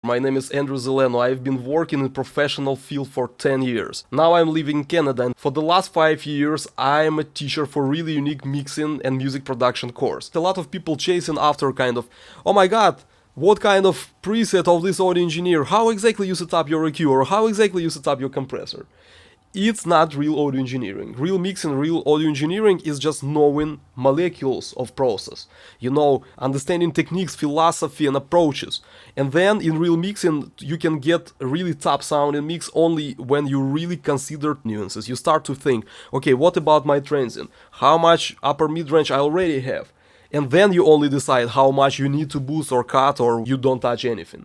My name is Andrew Zeleno. I've been working in professional field for 10 years. Now I'm living in Canada, and for the last 5 years I'm a teacher for really unique mixing and music production course. A lot of people chasing after kind of, oh my god, what kind of preset of this audio engineer, how exactly you set up your EQ, or how exactly you set up your compressor. It's not real audio engineering. Real mixing, real audio engineering is just knowing molecules of process. You know, understanding techniques, philosophy and approaches. And then in real mixing, you can get a really top sounding mix only when you really consider nuances. You start to think, okay, what about my transient? How much upper mid-range I already have? And then you only decide how much you need to boost or cut, or you don't touch anything.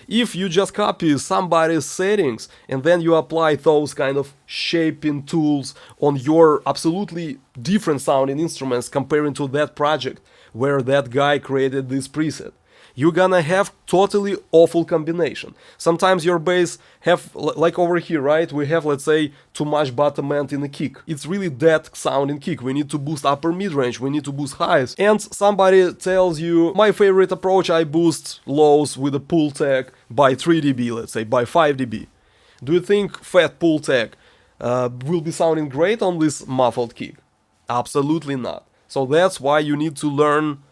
If you just copy somebody's settings and then you apply those kind of shaping tools on your absolutely different sounding instruments comparing to that project where that guy created this preset, you're gonna have totally awful combination. Sometimes your bass have, like over here, right? We have, let's say, too much bottom end in the kick. It's really that sounding kick. We need to boost upper mid-range, we need to boost highs. And somebody tells you, my favorite approach, I boost lows with a pull tag by 3 dB, let's say, by 5 dB. Do you think fat pull tag will be sounding great on this muffled kick? Absolutely not. So that's why you need to learn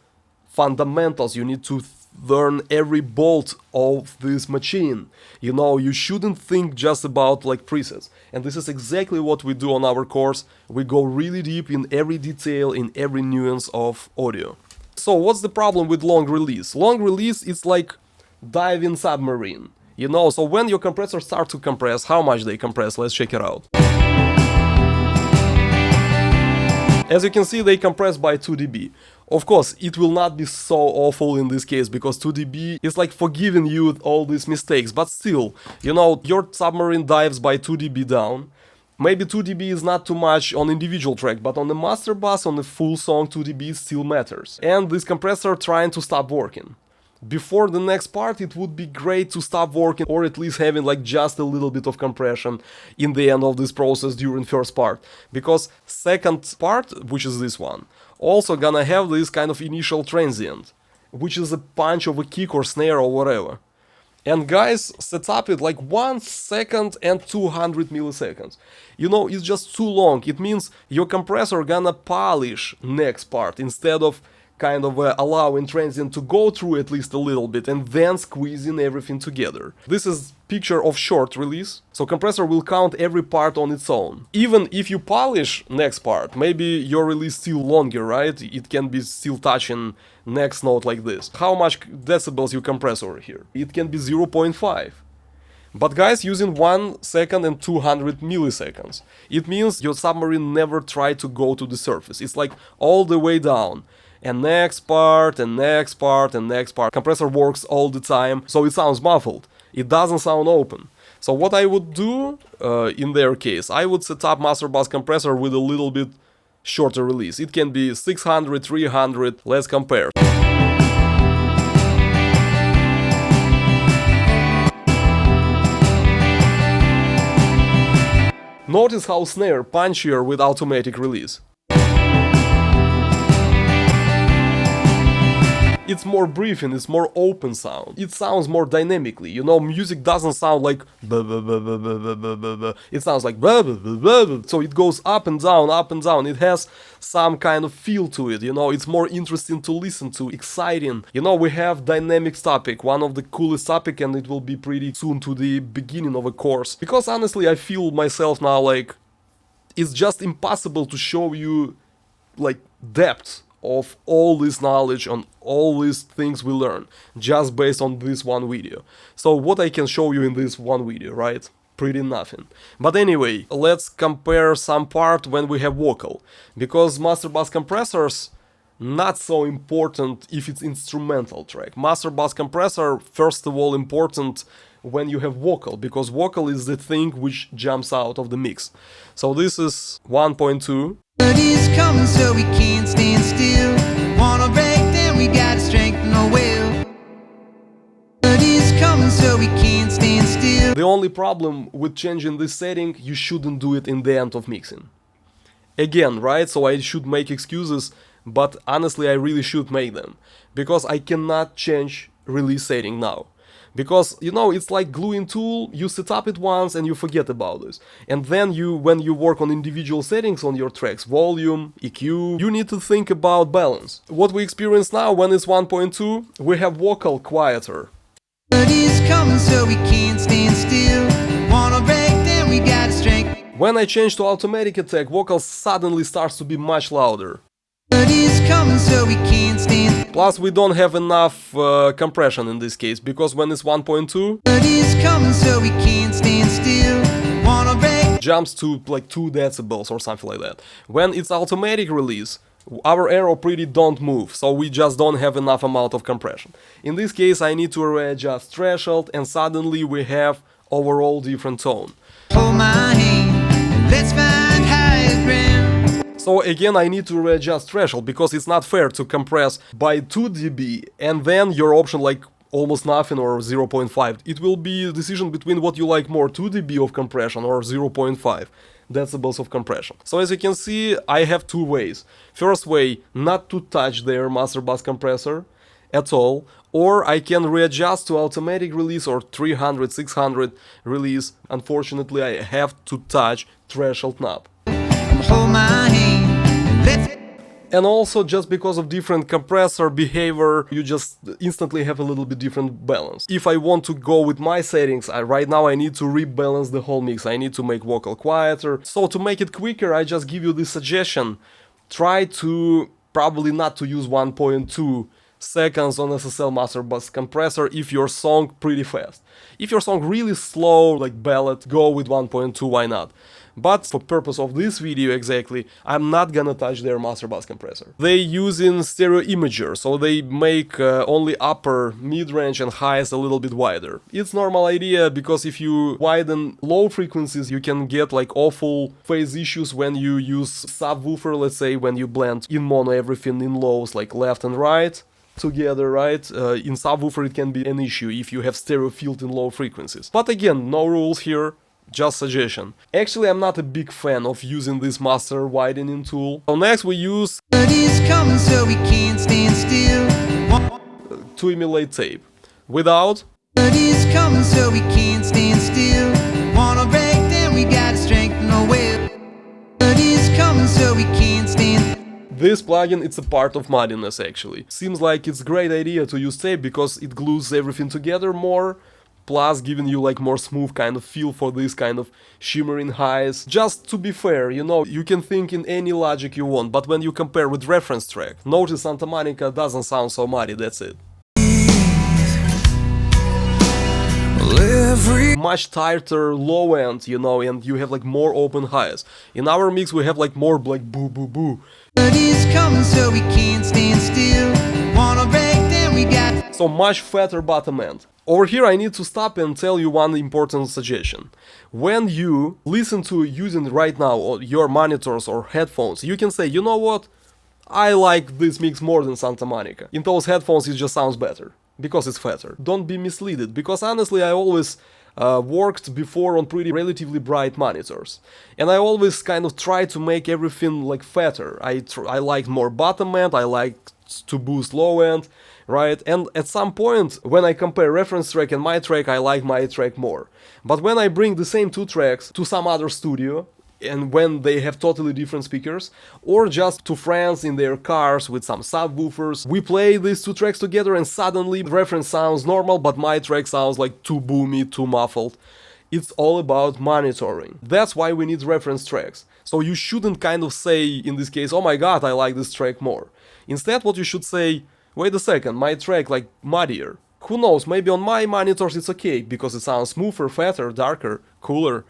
fundamentals. You need to learn every bolt of this machine. You know, you shouldn't think just about like presets. And this is exactly what we do on our course. We go really deep in every detail, in every nuance of audio. So what's the problem with long release? Long release is like diving submarine. You know, so when your compressor starts to compress, how much they compress? Let's check it out. As you can see, they compress by 2 dB. Of course, it will not be so awful in this case, because 2 dB is like forgiving you all these mistakes, but still, you know, your submarine dives by 2 dB down. Maybe 2 dB is not too much on individual track, but on the master bus, on the full song, 2 dB still matters. And this compressor trying to stop working. Before the next part, it would be great to stop working, or at least having like just a little bit of compression in the end of this process during first part. Because second part, which is this one, also gonna have this kind of initial transient, which is a punch of a kick or snare or whatever. And guys set up it like 1 second and 200 milliseconds. You know, it's just too long. It means your compressor gonna polish next part instead of kind of allowing transient to go through at least a little bit and then squeezing everything together. This is picture of short release, so compressor will count every part on its own. Even if you polish next part, maybe your release still longer, right? It can be still touching next note like this. How much decibels you compress over here? It can be 0.5. But guys, using 1 second and 200 milliseconds. It means your submarine never tried to go to the surface. It's like all the way down. And next part, and next part, and next part. Compressor works all the time, so it sounds muffled. It doesn't sound open. So what I would do in their case, I would set up master bus compressor with a little bit shorter release. It can be 600, 300, let's compare. Notice how snare punchier with automatic release. It's more breathing, it's more open sound. It sounds more dynamically. You know, music doesn't sound like blah, blah, blah, blah, blah, blah, blah, blah. It sounds like blah, blah, blah, blah, blah. So it goes up and down, up and down. It has some kind of feel to it, you know, it's more interesting to listen to, exciting. You know, we have dynamics topic, one of the coolest topic, and it will be pretty soon to the beginning of a course. Because honestly, I feel myself now like it's just impossible to show you like depth of all this knowledge on all these things we learn just based on this one video. So what I can show you in this one video, right? Pretty nothing. But anyway, let's compare some part when we have vocal, because master bus compressors not so important if it's instrumental track. Master bus compressor first of all important when you have vocal, because vocal is the thing which jumps out of the mix. So this is 1.2. Is coming, so we can't stand still. Wanna break them, we gotta strengthen our will. Is coming, so we can't stand still. The only problem with changing this setting, you shouldn't do it in the end of mixing. Again, right? So I should make excuses, but honestly I really should make them, because I cannot change release setting now. Because, you know, it's like gluing tool, you set up it once and you forget about this. And then when you work on individual settings on your tracks, volume, EQ, you need to think about balance. What we experience now when it's 1.2, we have vocal quieter. Is coming, so we can't stand still. Wanna break, then we got strength. When I change to automatic attack, vocals suddenly starts to be much louder. Is coming, so we can't stand. Plus we don't have enough compression in this case, because when it's 1.2, Is coming, so we can't stand still. Wanna break. jumps to like 2 decibels or something like that. When it's automatic release, our arrow pretty don't move, so we just don't have enough amount of compression. In this case I need to readjust threshold and suddenly we have overall different tone. Hold my hand, let's find higher ground. So again I need to readjust threshold because it's not fair to compress by 2 dB and then your option like almost nothing or 0.5. It will be a decision between what you like more, 2 dB of compression or 0.5 decibels of compression. So as you can see, I have 2 ways. First way, not to touch their master bus compressor at all, or I can readjust to automatic release or 300, 600 release. Unfortunately, I have to touch threshold knob. Hold my hand, let's. And also, just because of different compressor behavior, you just instantly have a little bit different balance. If I want to go with my settings, right now I need to rebalance the whole mix. I need to make vocal quieter. So to make it quicker, I just give you this suggestion. Try to probably not to use 1.2 seconds on SSL master bus compressor if your song pretty fast. If your song really slow, like ballad, go with 1.2, why not? But for purpose of this video exactly, I'm not gonna touch their master bus compressor. They using stereo imager, so they make only upper, mid-range and highs a little bit wider. It's normal idea because if you widen low frequencies, you can get like awful phase issues when you use subwoofer, let's say, when you blend in mono everything in lows like left and right together, right? In subwoofer it can be an issue if you have stereo field in low frequencies. But again, no rules here. Just suggestion. Actually, I'm not a big fan of using this master widening tool. So next we use Is coming, so we can't stand still. to emulate tape. Without, Is coming, so we can't stand still. Wanna break, then we got strength, no will. Is coming, so we can't stand. this plugin, it's a part of muddiness actually. Seems like it's a great idea to use tape because it glues everything together more, plus giving you like more smooth kind of feel for this kind of shimmering highs. Just to be fair, you know, you can think in any logic you want, but when you compare with reference track, notice Santa Monica doesn't sound so muddy, that's it. Much tighter low end, you know, and you have like more open highs. In our mix we have like more like boo boo boo. Is coming, so we can't stand still. Wanna break, then we got. So much fatter bottom end. Over here I need to stop and tell you one important suggestion. When you listen to using right now your monitors or headphones, you can say, you know what, I like this mix more than Santa Monica. In those headphones it just sounds better, because it's fatter. Don't be misled, because honestly I always worked before on pretty relatively bright monitors. And I always kind of try to make everything like fatter. I like more bottom end, I like to boost low end, right? And at some point, when I compare reference track and my track, I like my track more. But when I bring the same 2 tracks to some other studio, and when they have totally different speakers, or just to friends in their cars with some subwoofers, we play these 2 tracks together and suddenly the reference sounds normal, but my track sounds like too boomy, too muffled. It's all about monitoring. That's why we need reference tracks. So you shouldn't kind of say, in this case, oh my god, I like this track more. Instead, what you should say, wait a second, my track like muddier. Who knows, maybe on my monitors it's okay, because it sounds smoother, fatter, darker, cooler.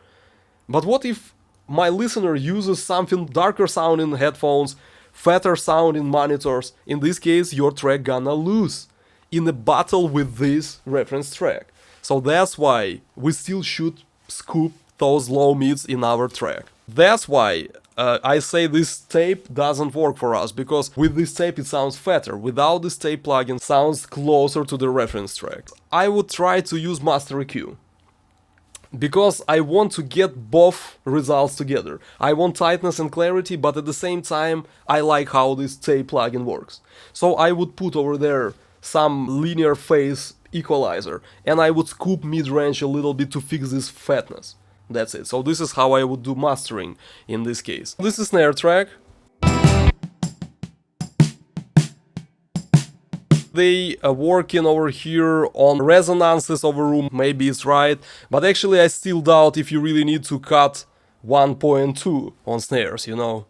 But what if my listener uses something darker sounding headphones, fatter sounding monitors? In this case, your track gonna lose in a battle with this reference track. So that's why we still should scoop those low mids in our track. That's why I say this tape doesn't work for us, because with this tape it sounds fatter. Without this tape plugin, sounds closer to the reference track. I would try to use Master EQ, because I want to get both results together. I want tightness and clarity, but at the same time I like how this tape plugin works. So I would put over there some linear phase equalizer, and I would scoop mid-range a little bit to fix this fatness. That's it. So this is how I would do mastering in this case. This is snare track. They are working over here on resonances over room, maybe it's right, but actually I still doubt if you really need to cut 1.2 on snares, you know.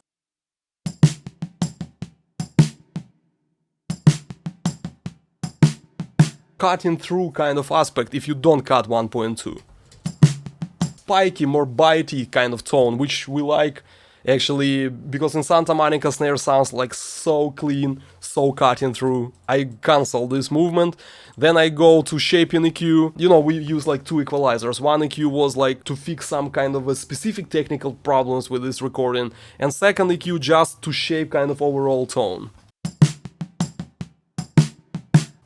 Cutting through kind of aspect if you don't cut 1.2. Spiky, more bitey kind of tone, which we like actually, because in Santa Monica snare sounds like so clean, so cutting through. I cancel this movement, then I go to shaping EQ. You know, we use like two equalizers. One EQ was like to fix some kind of a specific technical problems with this recording, and second EQ just to shape kind of overall tone.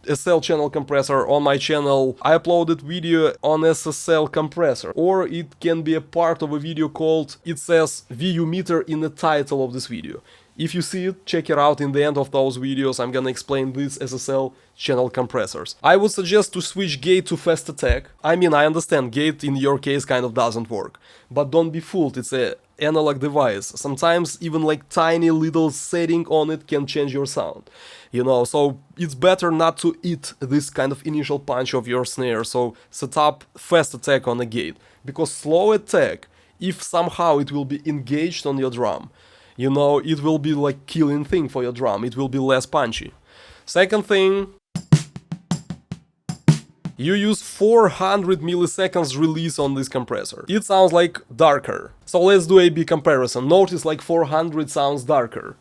SL channel compressor on my channel. I uploaded video on SSL compressor, or it can be a part of a video called, it says VU meter in the title of this video. If you see it, check it out. In the end of those videos I'm gonna explain these SSL channel compressors. I would suggest to switch gate to fast attack. I mean, I understand gate in your case kind of doesn't work, but don't be fooled, it's a analog device. Sometimes even like tiny little setting on it can change your sound, you know, so it's better not to eat this kind of initial punch of your snare. So set up fast attack on the gate, because slow attack, if somehow it will be engaged on your drum, you know, it will be like killing thing for your drum, it will be less punchy. Second thing, you use 400 milliseconds release on this compressor. It sounds like darker. So let's do A/B comparison. Notice like 400 sounds darker.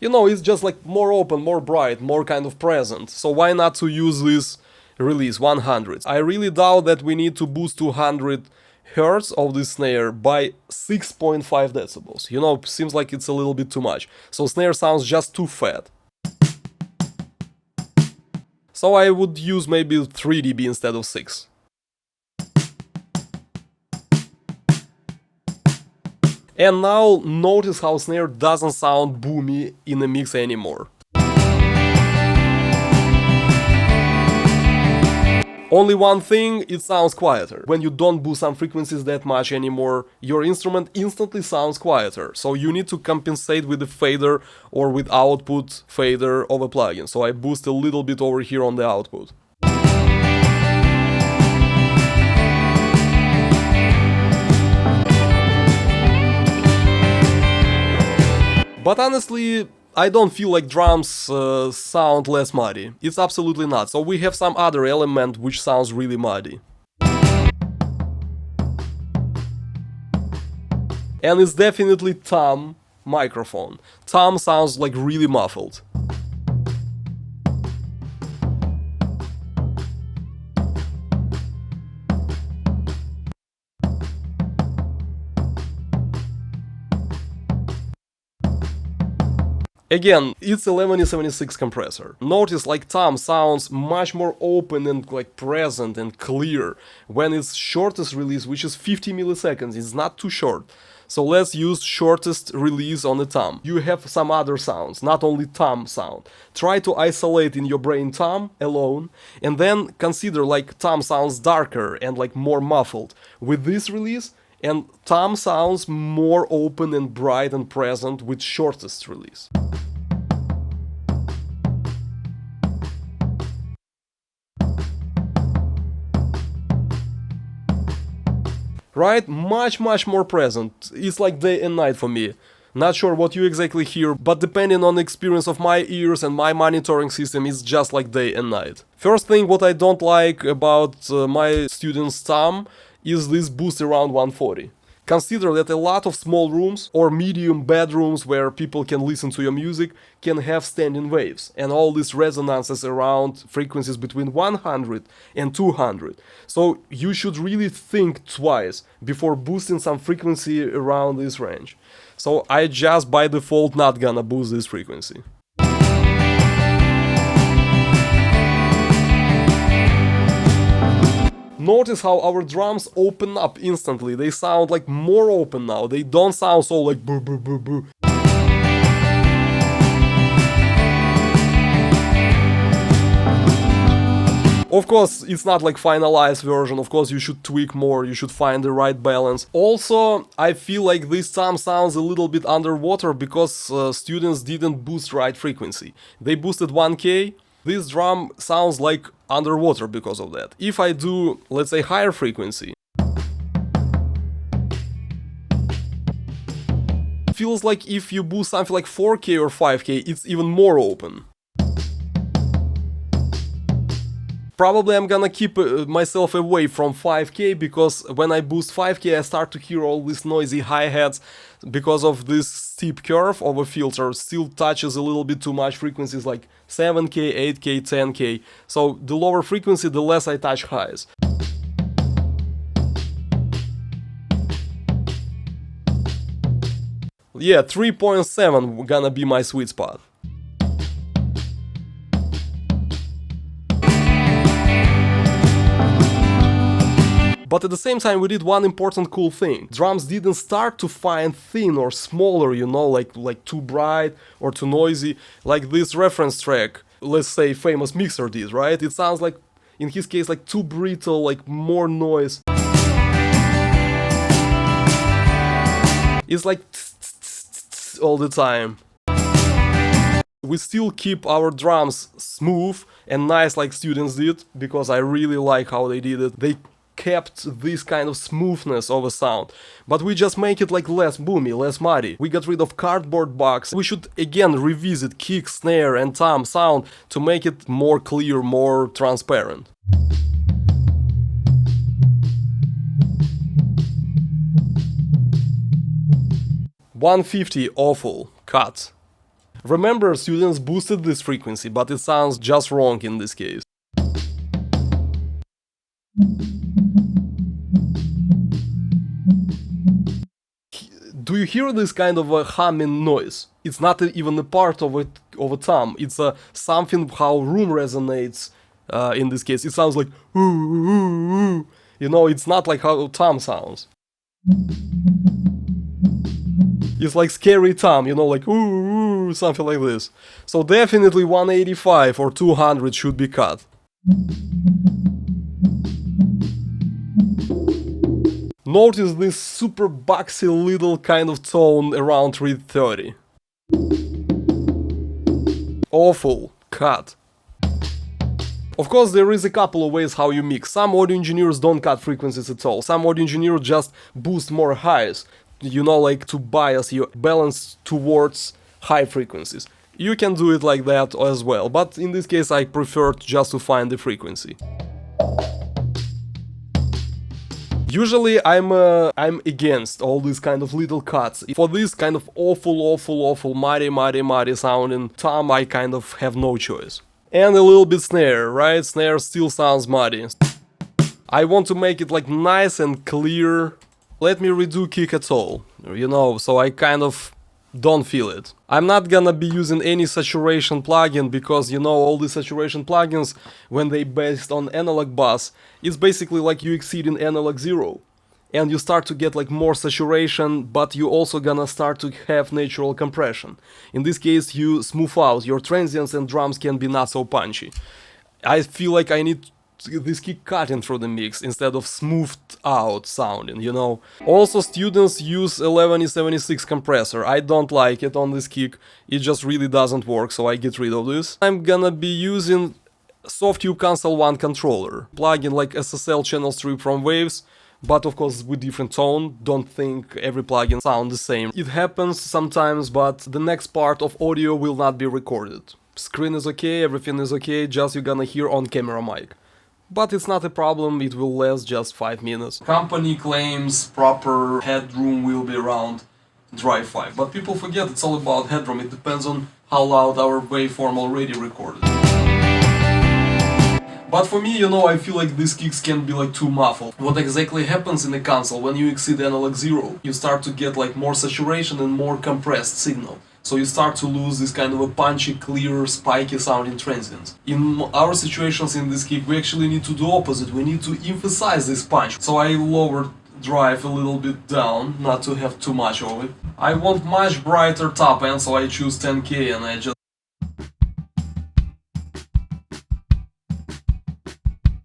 You know, it's just like more open, more bright, more kind of present. So why not to use this release 100? I really doubt that we need to boost 200 hertz of this snare by 6.5 decibels. You know, seems like it's a little bit too much. So snare sounds just too fat. So I would use maybe 3 dB instead of 6. And now notice how snare doesn't sound boomy in the mix anymore. Only one thing, it sounds quieter. When you don't boost some frequencies that much anymore, your instrument instantly sounds quieter. So you need to compensate with the fader or with output fader of a plugin. So I boost a little bit over here on the output. But honestly, I don't feel like drums sound less muddy. It's absolutely not. So we have some other element which sounds really muddy. And it's definitely tom microphone. Tom sounds like really muffled. Again, it's 1176 compressor. Notice like tom sounds much more open and like present and clear when it's shortest release, which is 50 milliseconds. It's not too short. So let's use shortest release on the tom. You have some other sounds, not only tom sound. Try to isolate in your brain tom alone, and then consider like tom sounds darker and like more muffled with this release, and tom sounds more open and bright and present with shortest release. Right? Much more present. It's like day and night for me. Not sure what you exactly hear, but depending on the experience of my ears and my monitoring system, it's just like day and night. First thing what I don't like about my student's tom is this boost around 140. Consider that a lot of small rooms or medium bedrooms where people can listen to your music can have standing waves and all these resonances around frequencies between 100 and 200. So you should really think twice before boosting some frequency around this range. So I just by default not gonna boost this frequency. Notice how our drums open up instantly. They sound like more open now. They don't sound so like boo boo boo boo. Of course, it's not like finalized version, of course you should tweak more, you should find the right balance. Also, I feel like this tom sounds a little bit underwater because students didn't boost right frequency. They boosted 1K, this drum sounds like underwater because of that. If I do, let's say, higher frequency, feels like if you boost something like 4K or 5K, it's even more open. Probably I'm gonna keep myself away from 5K because when I boost 5K I start to hear all these noisy hi-hats because of this steep curve of a filter still touches a little bit too much frequencies like 7K, 8K, 10K. So the lower frequency, the less I touch highs. Yeah, 3.7 gonna be my sweet spot. But at the same time we did one important cool thing. Drums didn't start to find thin or smaller, you know, like too bright or too noisy, like this reference track, let's say Famous Mixer did, right? It sounds like, in his case, like too brittle, like more noise. It's like all the time. We still keep our drums smooth and nice like students did, because I really like how they did it. They kept this kind of smoothness of a sound, but we just make it like less boomy, less muddy. We got rid of cardboard box. We should again revisit kick, snare and tom sound to make it more clear, more transparent. $150 awful, cut. Remember, students boosted this frequency, but it sounds just wrong in this case. Do you hear this kind of a humming noise? It's not even a part of a tom. It's something how room resonates. In this case, it sounds like ooh, ooh, ooh. You know, it's not like how tom sounds. It's like scary tom, you know, like ooh, ooh, something like this. So definitely 185 or 200 should be cut. Notice this super boxy little kind of tone around 330. Awful, cut. Of course, there is a couple of ways how you mix. Some audio engineers don't cut frequencies at all. Some audio engineers just boost more highs, you know, like to bias your balance towards high frequencies. You can do it like that as well, but in this case I prefer just to find the frequency. Usually I'm against all these kind of little cuts. For this kind of awful, muddy sounding tom, I kind of have no choice. And a little bit snare, right? Snare still sounds muddy. I want to make it like nice and clear. Let me redo kick at all, you know, so I kind of don't feel it. I'm not gonna be using any saturation plugin because, you know, all the saturation plugins, when they based on analog bus, it's basically like you exceeding analog 0. And you start to get like more saturation, but you also gonna start to have natural compression. In this case, you smooth out your transients and drums can be not so punchy. I feel like I need this kick cutting through the mix instead of smoothed out sounding, you know. Also, students use 11E76 compressor. I don't like it on this kick, it just really doesn't work, so I get rid of this. I'm gonna be using Softtube Console 1 controller, plugin like SSL channel strip from Waves, but of course with different tone. Don't think every plugin sound the same. It happens sometimes, but the next part of audio will not be recorded. Screen is okay, everything is okay, just you're gonna hear on camera mic. But it's not a problem, it will last just 5 minutes. Company claims proper headroom will be around drive 5, but people forget it's all about headroom, it depends on how loud our waveform already recorded. But for me, you know, I feel like these kicks can be like too muffled. What exactly happens in the console when you exceed analog 0? You start to get like more saturation and more compressed signal. So you start to lose this kind of a punchy, clear, spiky sounding transients. In our situations in this kick, we actually need to do opposite. We need to emphasize this punch. So I lowered drive a little bit down, not to have too much of it. I want much brighter top end, so I choose 10K and I just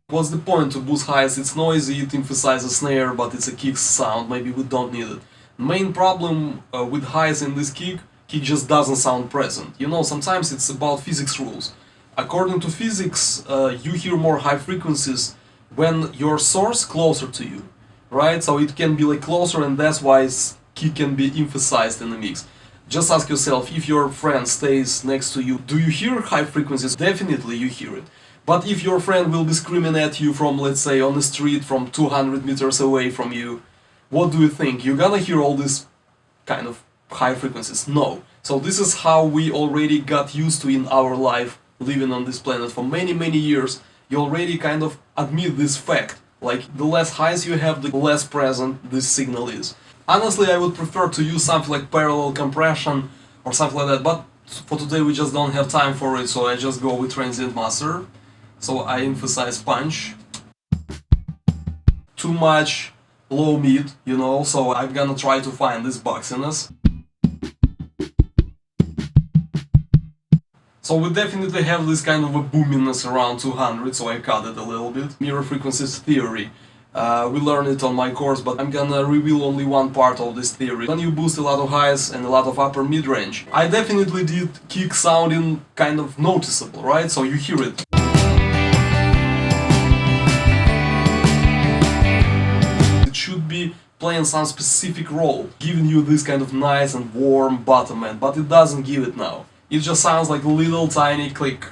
What's the point to boost highs? It's noisy, it emphasizes snare, but it's a kick sound, maybe we don't need it. Main problem with highs in this kick just doesn't sound present. You know, sometimes it's about physics rules. According to physics, you hear more high frequencies when your source closer to you, right? So it can be like closer, and that's why kick can be emphasized in the mix. Just ask yourself, if your friend stays next to you, do you hear high frequencies? Definitely you hear it. But if your friend will be screaming at you from, let's say, on the street from 200 meters away from you, what do you think? You're gonna hear all these kind of high frequencies? No. So this is how we already got used to in our life, living on this planet for many, many years. You already kind of admit this fact. Like, the less highs you have, the less present this signal is. Honestly, I would prefer to use something like parallel compression or something like that, but for today we just don't have time for it, so I just go with transient master. So I emphasize punch. Too much low mid, you know, so I'm gonna try to find this boxiness. So we definitely have this kind of a boominess around 200, so I cut it a little bit. Mirror frequencies theory. We learned it on my course, but I'm gonna reveal only one part of this theory. When you boost a lot of highs and a lot of upper mid-range, I definitely did kick sounding kind of noticeable, right? So you hear it. It should be playing some specific role, giving you this kind of nice and warm bottom end, but it doesn't give it now. It just sounds like a little tiny click.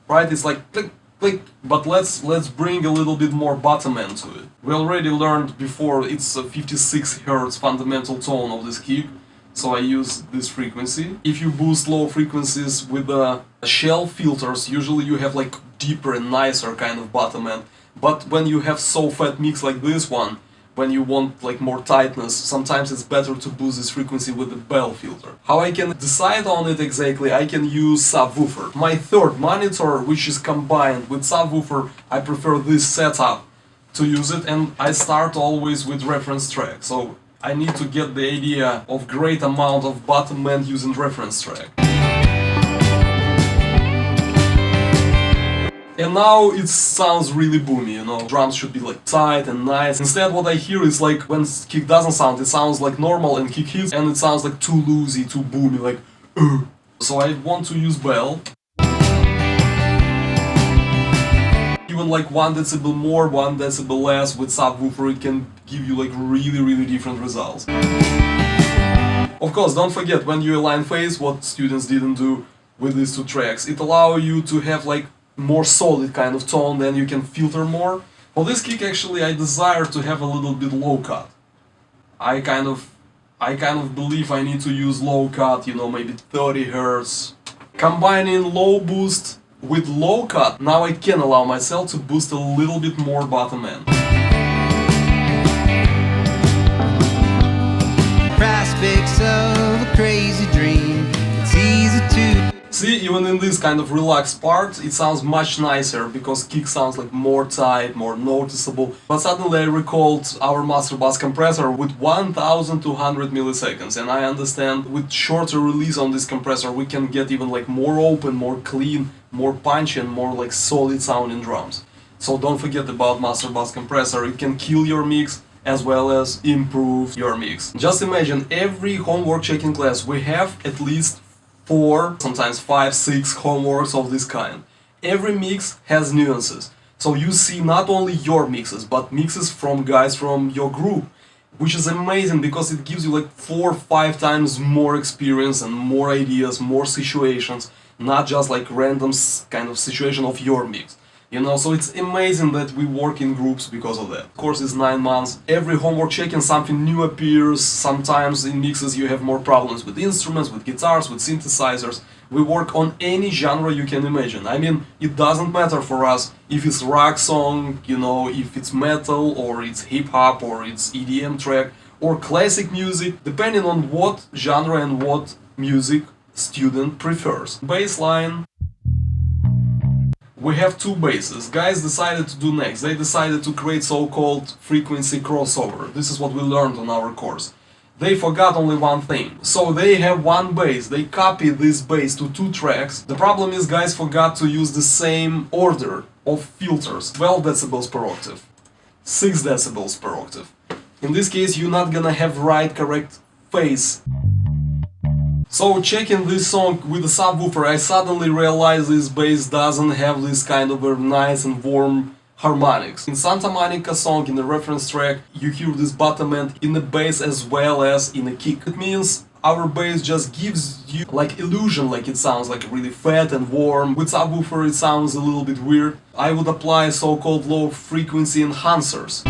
Right? It's like click, click, but let's bring a little bit more bottom end to it. We already learned before it's a 56 Hz fundamental tone of this kick, so I use this frequency. If you boost low frequencies with shell filters, usually you have like deeper and nicer kind of bottom end. But when you have so fat mix like this one, when you want like more tightness, sometimes it's better to boost this frequency with the bell filter. How I can decide on it exactly? I can use Subwoofer. My third monitor, which is combined with Subwoofer, I prefer this setup to use it, and I start always with reference track. So I need to get the idea of great amount of bottom end using reference track. And now it sounds really boomy, you know, drums should be like tight and nice. Instead what I hear is like when kick doesn't sound, it sounds like normal, and kick hits and it sounds like too loosey, too boomy, like So I want to use bell. Even like 1 decibel more, 1 decibel less with subwoofer, it can give you like really different results. Of course, don't forget, when you align phase, what students didn't do with these two tracks, it allows you to have like more solid kind of tone, then you can filter more. For this kick actually I desire to have a little bit low cut. I kind of believe I need to use low cut, you know, maybe 30 Hz. Combining low boost with low cut, now I can allow myself to boost a little bit more bottom end. Prospects of a crazy dream, it's easy to See, even in this kind of relaxed part, it sounds much nicer, because kick sounds like more tight, more noticeable. But suddenly I recalled our master bass compressor with 1200 milliseconds, and I understand with shorter release on this compressor we can get even like more open, more clean, more punchy, and more like solid sounding drums. So don't forget about master bass compressor, it can kill your mix as well as improve your mix. Just imagine, every homework checking class we have at least 4, sometimes 5, 6 homeworks of this kind. Every mix has nuances. So you see not only your mixes, but mixes from guys from your group, which is amazing because it gives you like 4 or 5 times more experience and more ideas, more situations, not just like random kind of situation of your mix. You know, so it's amazing that we work in groups because of that. Of course, it's 9 months. Every homework check-in something new appears. Sometimes in mixes you have more problems with instruments, with guitars, with synthesizers. We work on any genre you can imagine. I mean, it doesn't matter for us if it's rock song, you know, if it's metal, or it's hip-hop, or it's EDM track, or classic music, depending on what genre and what music student prefers. Bassline. We have 2 basses. Guys decided to do next. They decided to create so-called frequency crossover. This is what we learned on our course. They forgot only one thing. So they have one bass, they copy this bass to 2 tracks. The problem is guys forgot to use the same order of filters. 12 decibels per octave, 6 decibels per octave. In this case you're not gonna have correct phase. So checking this song with the subwoofer, I suddenly realized this bass doesn't have this kind of a nice and warm harmonics. In Santa Monica song, in the reference track, you hear this bottom end in the bass as well as in the kick. It means our bass just gives you like illusion, like it sounds like really fat and warm. With subwoofer it sounds a little bit weird. I would apply so-called low frequency enhancers.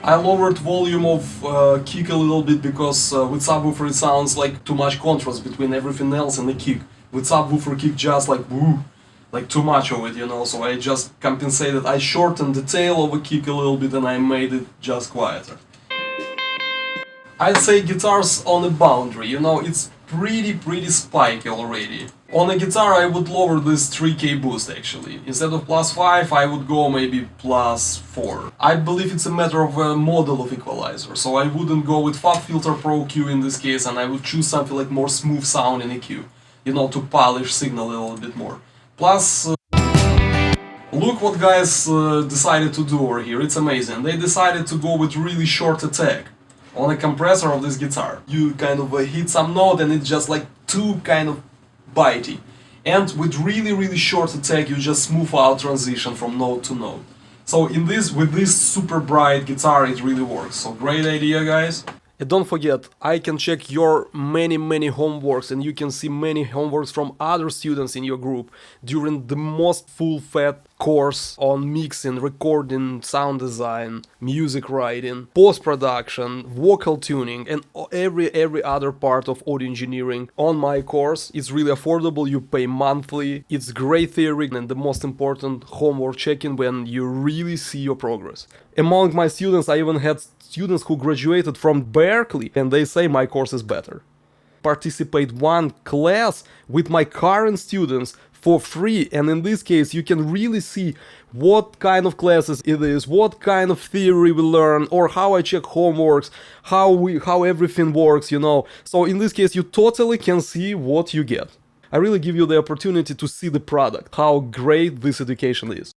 I lowered volume of kick a little bit because with subwoofer it sounds like too much contrast between everything else and the kick. With subwoofer kick just like woo, like too much of it, you know, so I just compensated. I shortened the tail of a kick a little bit and I made it just quieter. I'd say guitar's on a boundary, you know, it's pretty spiky already. On a guitar I would lower this 3K boost actually. Instead of +5 I would go maybe +4. I believe it's a matter of a model of equalizer, so I wouldn't go with Fab Filter Pro Q in this case and I would choose something like more smooth sound in EQ. You know, to polish signal a little bit more. Plus, look what guys decided to do over here, it's amazing. They decided to go with really short attack on a compressor of this guitar. You kind of hit some note and it's just like too kind of bitey. And with really short attack you just smooth out transition from note to note. So with this super bright guitar it really works. So great idea guys. And don't forget, I can check your many homeworks and you can see many homeworks from other students in your group during the most full-fat course on mixing, recording, sound design, music writing, post-production, vocal tuning and every other part of audio engineering on my course. It's really affordable, you pay monthly, it's great theory and the most important homework checking when you really see your progress. Among my students I even had students who graduated from Berkeley and they say my course is better. Participate one class with my current students for free, and in this case you can really see what kind of classes it is, what kind of theory we learn, or how I check homeworks, how everything works, you know. So in this case you totally can see what you get. I really give you the opportunity to see the product, how great this education is.